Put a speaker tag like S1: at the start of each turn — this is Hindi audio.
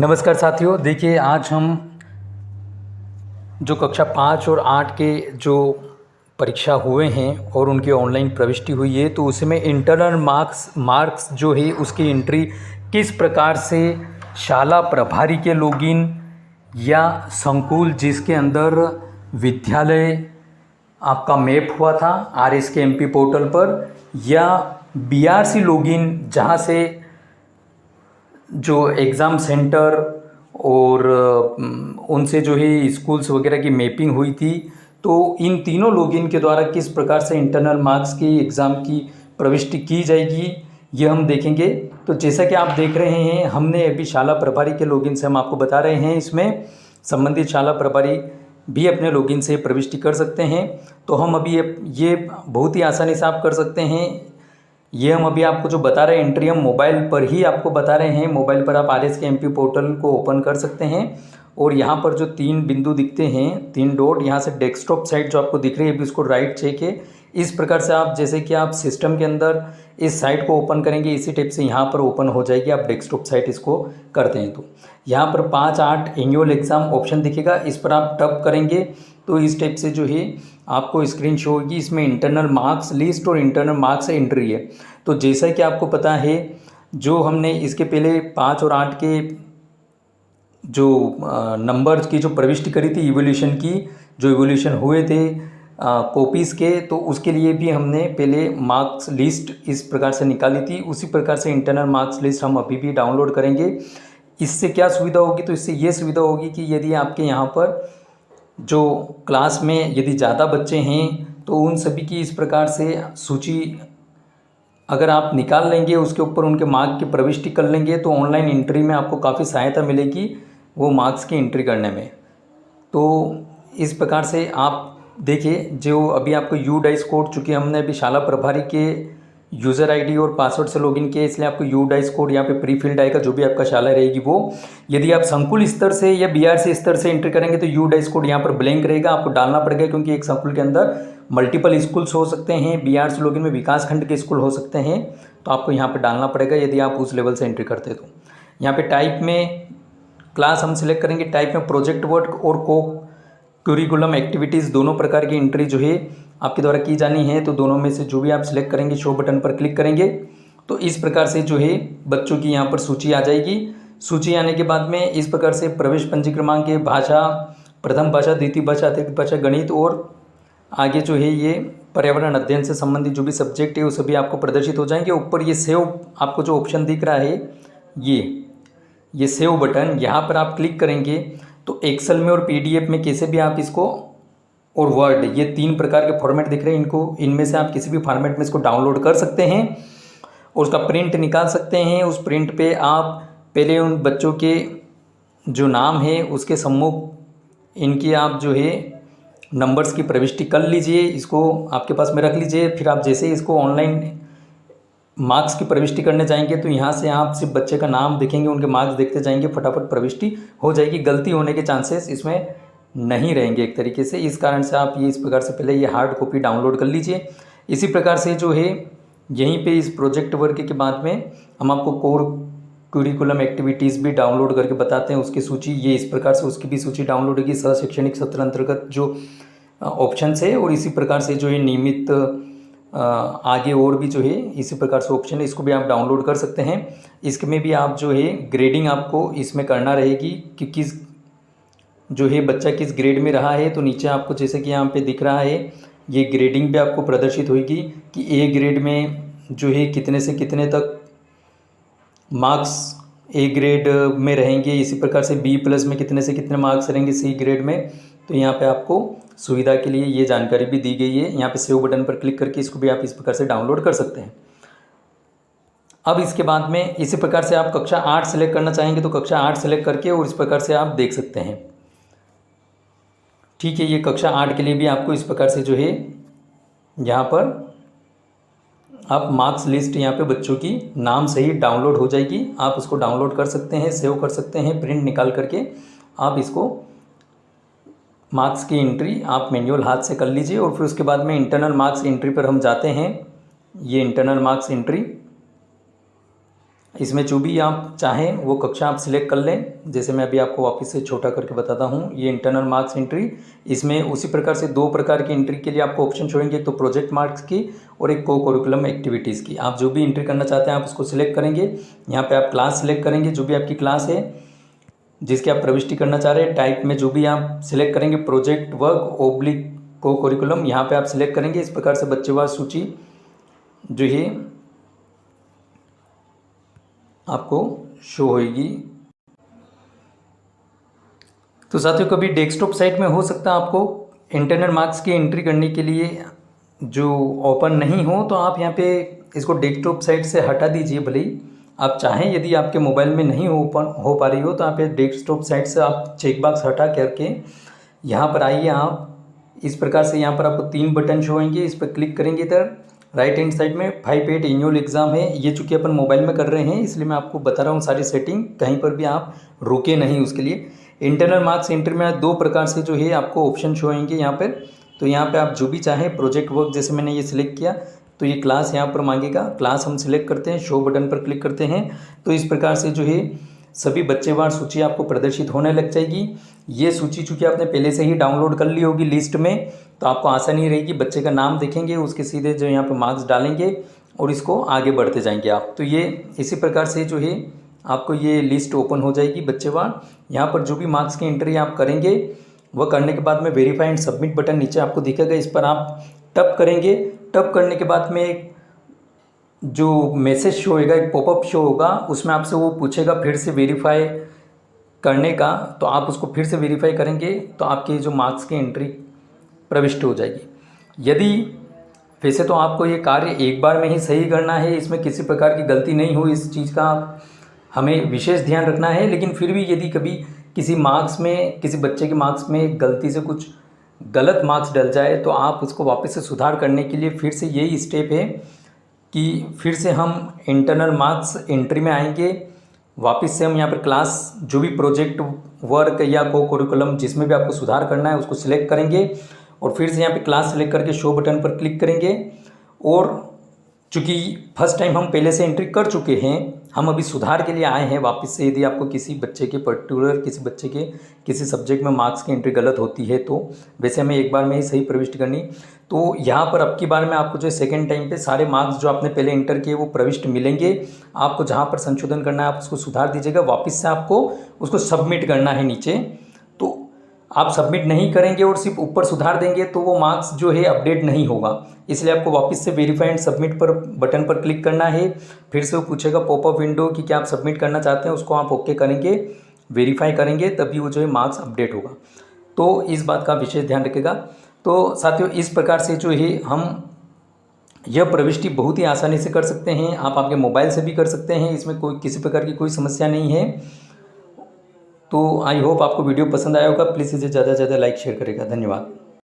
S1: नमस्कार साथियों, देखिए आज हम जो कक्षा 5 और 8 के जो परीक्षा हुए हैं और उनकी ऑनलाइन प्रविष्टि हुई है, तो उसमें इंटरनल मार्क्स जो है उसकी एंट्री किस प्रकार से शाला प्रभारी के लॉगिन या संकुल जिसके अंदर विद्यालय आपका मैप हुआ था RSK-MP पोर्टल पर, या BRC लॉगिन जहाँ से जो एग्ज़ाम सेंटर और उनसे जो है स्कूल्स वगैरह की मैपिंग हुई थी, तो इन तीनों लॉगिन के द्वारा किस प्रकार से इंटरनल मार्क्स की एग्ज़ाम की प्रविष्टि की जाएगी ये हम देखेंगे। तो जैसा कि आप देख रहे हैं, हमने अभी शाला प्रभारी के लॉगिन से हम आपको बता रहे हैं, इसमें संबंधित शाला प्रभारी भी अपने लॉगिन से प्रविष्टि कर सकते हैं। तो हम अभी ये बहुत ही आसानी से आप कर सकते हैं। ये हम अभी आपको जो बता रहे हैं एंट्री हम मोबाइल पर ही आपको बता रहे हैं। मोबाइल पर आप RSK-MP पोर्टल को ओपन कर सकते हैं और यहाँ पर जो 3 बिंदु दिखते हैं, 3 डॉट, यहाँ से डेस्कटॉप साइट जो आपको दिख रही है अभी उसको राइट चेक है। इस प्रकार से आप जैसे कि आप सिस्टम के अंदर इस साइट को ओपन करेंगे, इसी टाइप से यहाँ पर ओपन हो जाएगी। आप डेस्कटॉप साइट इसको करते हैं तो यहाँ पर 5-8 एनुअल एग्ज़ाम ऑप्शन दिखेगा, इस पर आप टप करेंगे तो इस टाइप से जो है आपको स्क्रीन शो होगी। इसमें इंटरनल मार्क्स लिस्ट और इंटरनल मार्क्स एंट्री है। तो जैसा कि आपको पता है, जो हमने इसके पहले 5 और 8 के जो नंबर की जो प्रविष्टि करी थी इवोल्यूशन की, जो इवोल्यूशन हुए थे कॉपीज़ के, तो उसके लिए भी हमने पहले मार्क्स लिस्ट इस प्रकार से निकाली थी। उसी प्रकार से इंटरनल मार्क्स लिस्ट हम अभी भी डाउनलोड करेंगे। इससे क्या सुविधा होगी, तो इससे ये सुविधा होगी कि यदि आपके यहाँ पर जो क्लास में यदि ज़्यादा बच्चे हैं तो उन सभी की इस प्रकार से सूची अगर आप निकाल लेंगे, उसके ऊपर उनके मार्क की प्रविष्टि कर लेंगे, तो ऑनलाइन एंट्री में आपको काफ़ी सहायता मिलेगी वो मार्क्स की एंट्री करने में। तो इस प्रकार से आप देखिए, जो अभी आपको UDICE कोड, चूँकि हमने अभी शाला प्रभारी के यूज़र ID और पासवर्ड से लॉगिन किया, इसलिए आपको UDICE कोड यहाँ पे प्री फिल्ड आएगा, जो भी आपका शाला रहेगी वो। यदि आप संकुल स्तर से या BRC स्तर से एंट्री करेंगे तो UDICE कोड यहाँ पर ब्लैंक रहेगा, आपको डालना पड़ेगा, क्योंकि एक संकुल के अंदर मल्टीपल स्कूल्स हो सकते हैं। BRC लॉगिन में विकास खंड के स्कूल हो सकते हैं, तो आपको यहाँ पर डालना पड़ेगा यदि आप उस लेवल से एंट्री करते हैं। तो यहाँ पर टाइप में क्लास हम सिलेक्ट करेंगे, टाइप में प्रोजेक्ट वर्क और को करिकुलम एक्टिविटीज़, दोनों प्रकार की एंट्री जो है आपके द्वारा की जानी है। तो दोनों में से जो भी आप सिलेक्ट करेंगे, शो बटन पर क्लिक करेंगे तो इस प्रकार से जो है बच्चों की यहाँ पर सूची आ जाएगी। सूची आने के बाद में इस प्रकार से प्रवेश पंजी क्रमांक के भाषा, प्रथम भाषा, द्वितीय भाषा, अतिरिक्त भाषा, गणित और आगे जो है ये पर्यावरण अध्ययन से संबंधित जो भी सब्जेक्ट है वो सभी आपको प्रदर्शित हो जाएंगे। ऊपर ये सेव आपको जो ऑप्शन दिख रहा है, ये सेव बटन, यहाँ पर आप क्लिक करेंगे तो एक्सेल में और PDF में कैसे भी आप इसको, और वर्ड, ये 3 प्रकार के फॉर्मेट दिख रहे हैं, इनमें से आप किसी भी फॉर्मेट में इसको डाउनलोड कर सकते हैं और उसका प्रिंट निकाल सकते हैं। उस प्रिंट पे आप पहले उन बच्चों के जो नाम है उसके सम्मुख इनकी आप जो है नंबर्स की प्रविष्टि कर लीजिए, इसको आपके पास में रख लीजिए। फिर आप जैसे ही इसको ऑनलाइन मार्क्स की प्रविष्टि करने जाएंगे तो यहाँ से आप सिर्फ बच्चे का नाम देखेंगे, उनके मार्क्स देखते जाएंगे, फटाफट प्रविष्टि हो जाएगी। गलती होने के चांसेस इसमें नहीं रहेंगे एक तरीके से। इस कारण से आप ये इस प्रकार से पहले ये हार्ड कॉपी डाउनलोड कर लीजिए। इसी प्रकार से जो है यहीं पे इस प्रोजेक्ट वर्क के बाद में हम आपको कोर करिकुलम एक्टिविटीज़ भी डाउनलोड करके बताते हैं, उसकी सूची ये इस प्रकार से, उसकी भी सूची डाउनलोड होगी सह शैक्षणिक सत्र अंतर्गत जो ऑप्शन है। और इसी प्रकार से जो है नियमित आगे और भी जो है इसी प्रकार से ऑप्शन है, इसको भी आप डाउनलोड कर सकते हैं। इसमें भी आप जो है ग्रेडिंग आपको इसमें करना रहेगी कि किस जो है बच्चा किस ग्रेड में रहा है। तो नीचे आपको जैसे कि यहाँ पे दिख रहा है, ये ग्रेडिंग भी आपको प्रदर्शित होगी कि A ग्रेड में जो है कितने से कितने तक मार्क्स A ग्रेड में रहेंगे, इसी प्रकार से B+ में कितने से कितने मार्क्स रहेंगे C ग्रेड में। तो यहाँ पे आपको सुविधा के लिए ये जानकारी भी दी गई है। यहाँ पे सेव बटन पर क्लिक करके इसको भी आप इस प्रकार से डाउनलोड कर सकते हैं। अब इसके बाद में इसी प्रकार से आप कक्षा 8 सेलेक्ट करना चाहेंगे तो कक्षा 8 सेलेक्ट करके और इस प्रकार से आप देख सकते हैं। ठीक है, ये कक्षा 8 के लिए भी आपको इस प्रकार से जो है यहाँ पर आप मार्क्स लिस्ट यहाँ पे बच्चों की नाम से ही डाउनलोड हो जाएगी। आप उसको डाउनलोड कर सकते हैं, सेव कर सकते हैं, प्रिंट निकाल करके आप इसको मार्क्स की एंट्री आप मैन्युअल हाथ से कर लीजिए। और फिर उसके बाद में इंटरनल मार्क्स एंट्री पर हम जाते हैं। ये इंटरनल मार्क्स एंट्री इसमें जो भी आप चाहें वो कक्षा आप सिलेक्ट कर लें। जैसे मैं अभी आपको वापस से छोटा करके बताता हूँ, ये इंटरनल मार्क्स एंट्री, इसमें उसी प्रकार से 2 प्रकार की एंट्री के लिए आपको ऑप्शन छोड़ेंगे, तो प्रोजेक्ट मार्क्स की और एक को करिकुलम एक्टिविटीज़ की। आप जो भी एंट्री करना चाहते हैं आप उसको सिलेक्ट करेंगे। यहाँ पर आप क्लास सिलेक्ट करेंगे, जो भी आपकी क्लास है जिसकी आप प्रविष्टि करना चाह रहे हैं। टाइप में जो भी आप सिलेक्ट करेंगे, प्रोजेक्ट वर्क ओब्लिक को करिकुलम, यहाँ पे आप सिलेक्ट करेंगे। इस प्रकार से बच्चेवार सूची जो है आपको शो होगी। तो साथियों, कभी डेस्कटॉप साइट में हो सकता है आपको इंटरनल मार्क्स की एंट्री करने के लिए जो ओपन नहीं हो, तो आप यहाँ पे इसको डेस्कटॉप साइट से हटा दीजिए। भले ही आप चाहें, यदि आपके मोबाइल में नहीं ओपन हो पा रही हो तो आप डेस्कटॉप साइट से आप चेकबॉक्स हटा करके यहाँ पर आइए। आप इस प्रकार से यहाँ पर आपको 3 बटन शो होंगे, इस पर क्लिक करेंगे। इधर राइट हैंड साइड में 5/8 एनुअल एग्ज़ाम है। ये चूँकि अपन मोबाइल में कर रहे हैं इसलिए मैं आपको बता रहा हूँ सारी सेटिंग, कहीं पर भी आप रुके नहीं उसके लिए। इंटरनल मार्क्स एंट्री में 2 प्रकार से जो है आपको ऑप्शन शो होंगे यहाँ पर। तो यहाँ पे आप जो भी चाहें, प्रोजेक्ट वर्क जैसे मैंने ये सिलेक्ट किया तो ये क्लास यहाँ पर मांगेगा, क्लास हम सिलेक्ट करते हैं, शो बटन पर क्लिक करते हैं। तो इस प्रकार से जो है सभी बच्चेवार सूची आपको प्रदर्शित होने लग जाएगी। ये सूची चूँकि आपने पहले से ही डाउनलोड कर ली होगी लिस्ट में, तो आपको आसानी रहेगी। बच्चे का नाम देखेंगे, उसके सीधे जो यहाँ पर मार्क्स डालेंगे और इसको आगे बढ़ते जाएंगे आप। तो ये इसी प्रकार से जो है आपको ये लिस्ट ओपन हो जाएगी बच्चेवार। यहाँ पर जो भी मार्क्स की एंट्री आप करेंगे वह करने के बाद में वेरीफाई एंड सबमिट बटन नीचे आपको दिखेगा, इस पर आप टप करेंगे। टप करने के बाद में एक जो मैसेज शो होगा, एक पॉपअप शो होगा, उसमें आपसे वो पूछेगा फिर से वेरीफाई करने का। तो आप उसको फिर से वेरीफाई करेंगे तो आपके जो मार्क्स की एंट्री प्रविष्ट हो जाएगी। यदि वैसे तो आपको ये कार्य एक बार में ही सही करना है, इसमें किसी प्रकार की गलती नहीं हो, इस चीज़ का हमें विशेष ध्यान रखना है। लेकिन फिर भी यदि कभी किसी मार्क्स में, किसी बच्चे के मार्क्स में गलती से कुछ गलत मार्क्स डल जाए तो आप उसको वापस से सुधार करने के लिए फिर से यही स्टेप है कि फिर से हम इंटरनल मार्क्स एंट्री में आएंगे। वापस से हम यहाँ पर क्लास, जो भी प्रोजेक्ट वर्क या को करिकुलम जिसमें भी आपको सुधार करना है उसको सिलेक्ट करेंगे और फिर से यहाँ पे क्लास सिलेक्ट करके शो बटन पर क्लिक करेंगे। और चूँकि फर्स्ट टाइम हम पहले से एंट्री कर चुके हैं, हम अभी सुधार के लिए आए हैं वापस से। यदि आपको किसी बच्चे के पर्टिकुलर, किसी बच्चे के किसी सब्जेक्ट में मार्क्स की एंट्री गलत होती है तो वैसे हमें एक बार में ही सही प्रविष्ट करनी, तो यहाँ पर अब की बार में आपको जो सेकंड टाइम पे सारे मार्क्स जो आपने पहले एंटर किए वो प्रविष्ट मिलेंगे। आपको जहाँ पर संशोधन करना है आप उसको सुधार दीजिएगा, वापस से आपको उसको सबमिट करना है नीचे। तो आप सबमिट नहीं करेंगे और सिर्फ ऊपर सुधार देंगे तो वो मार्क्स जो है अपडेट नहीं होगा। इसलिए आपको वापस से वेरीफाई एंड सबमिट पर बटन पर क्लिक करना है। फिर से वो पूछेगा पॉपअप विंडो कि क्या आप सबमिट करना चाहते हैं, उसको आप ओके करेंगे, वेरीफाई करेंगे, तभी वो जो है मार्क्स अपडेट होगा। तो इस बात का विशेष ध्यान रखेगा। तो साथियों, इस प्रकार से जो है हम यह प्रविष्टि बहुत ही आसानी से कर सकते हैं। आप आपके मोबाइल से भी कर सकते हैं, इसमें कोई किसी प्रकार की कोई समस्या नहीं है। तो आई होप आपको वीडियो पसंद आया होगा। प्लीज़ इसे ज़्यादा से ज़्यादा लाइक शेयर करेगा। धन्यवाद।